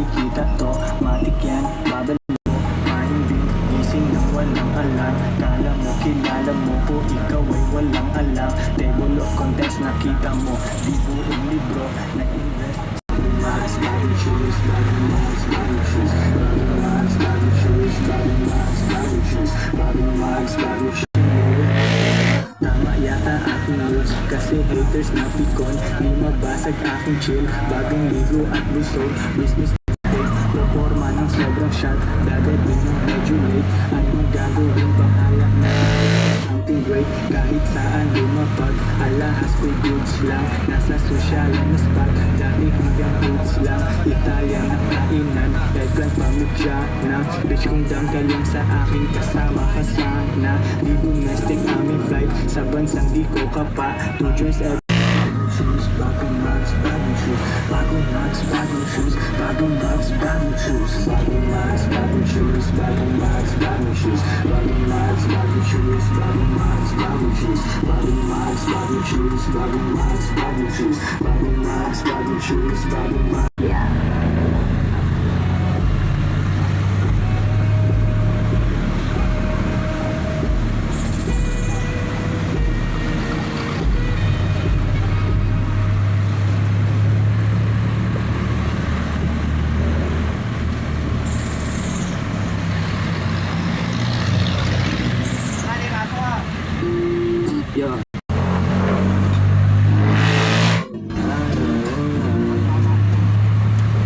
makikita to. Matik yan, babal mo, mahimbing, gising ng walang alam. Kala mo, kilala mo ko, ikaw ay walang alam. Table of contents, nakita mo, di buong libro, na-invest. Max, bagong shoes, bagong Max, bagong shoes, bagong Max, bagong shoes, bagong Max, bagong shoes, bagong Max, bagong shoes. Tama yata aking rules, kasi haters na pikon, di mabasag aking chill. Bagong ligo at busog, business proforma ng sobrang shot. Dadating ng medyo late, anong gagawin bang alak na something great, kahit saan lumapag. Alahas ko'y goods lang, nasa social na spot. Dati hanggang goods lang, Italia na kainan, eggplant pamukya na. Bitch kung dam ka lang sa aking kasama ka sana. Di domestic aming flight, sa bansang di ko kapa. 2 joints every shoes, bagong Max, bagong shoes, bagong Max, bagong shoes, bagong Max, bagong shoes, bagong Max, bagong shoes, bagong Max, bagong shoes, bagong Max, bagong shoes, bagong Max, bagong shoes, bagong Max, bagong shoes, bagong Max, bagong shoes, bagong Max, bagong shoes, bagong Max. Yeah.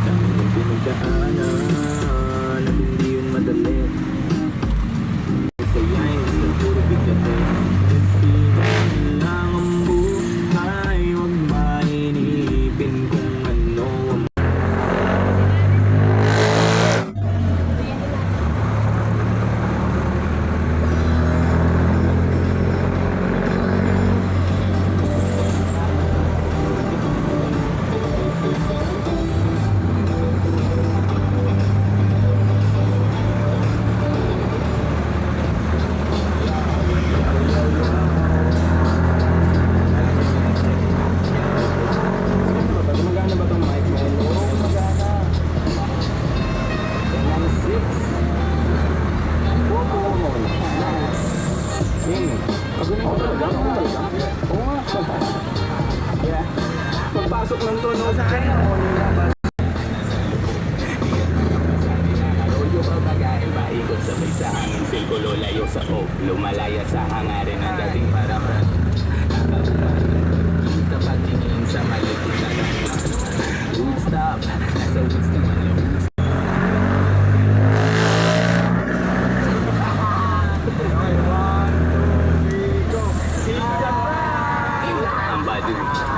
Dami ng pinagdaanan, at hindi yun madali. Sayain sa puro bigatin. Ipinan lang ang buhay, huwag mainipin kung ano ang pagpasok ng tunog sa akin Rolyo ka bagay, paikot sabay sa hangin. Sirkulo layo sa hope, lumalaya sa hangarin ng dating parang kita patingin sa malupit na Woodstop, nasa woods naman yung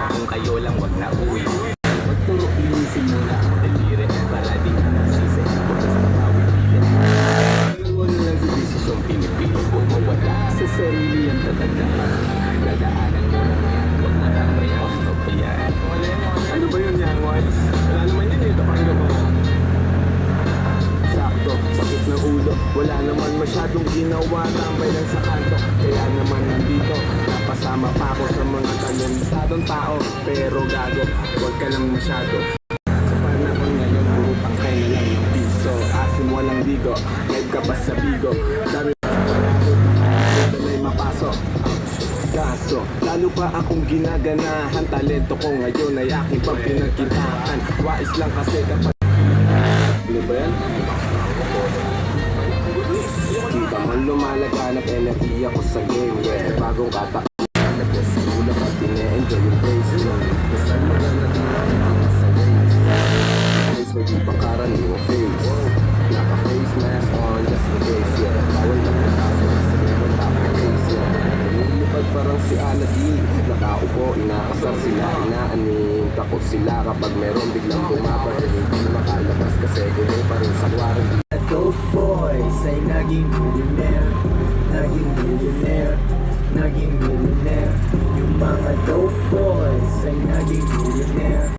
kung kayo lang wag na uwi. Magturok linisin muna ang daliri para di ka nagsisi. Bukas na mawipilit. Iwan lang sa desisyong pinipili kung mawala sa sarili ang tatandaan. Dadaanan mo lang yan, huwag matambay ang kapayan. Ano ba yun yan, Wise? Wala naman yun eh, tapangga mo. Sakto, sakit ng ulo, wala naman masyadong ginawa. Tambay lang sa kanto, kaya naman nandito. Napasama pa ako sa mga talentadong tao, pero gago, huwag ka lang masyado. Sa panahon ngayon, puro tangkay na lang ng piso. Asim walang digo, live ka pa sa bigo. Dami may mapasok. Kaso, lalo pa akong ginaganahan. Talento ko ngayon ay aking pang pinagkitaan. Wais lang kasi kapag ano ba yan? Kita mo lumalaganap, enerhiya ko sa game. Yeah, bagong kata nagkasigula pag ine-enjoy yung place mo. Masal mo lang natin sa ways. Face may di bakaran yung face. Naka-face mask on just in case. Yeah, bawal na pagkaso kasi meron tapong face. Yeah, lumilipad parang si Aladdin. Nakaupo, inakasar sila, inaaning. Takot sila kapag meron biglang bumaba. Hindi makalabas kasi gulay pa rin sa quarantine. Dope boys ay naging millionaire, naging millionaire, naging millionaire. Yung mga dope boys ay naging millionaire.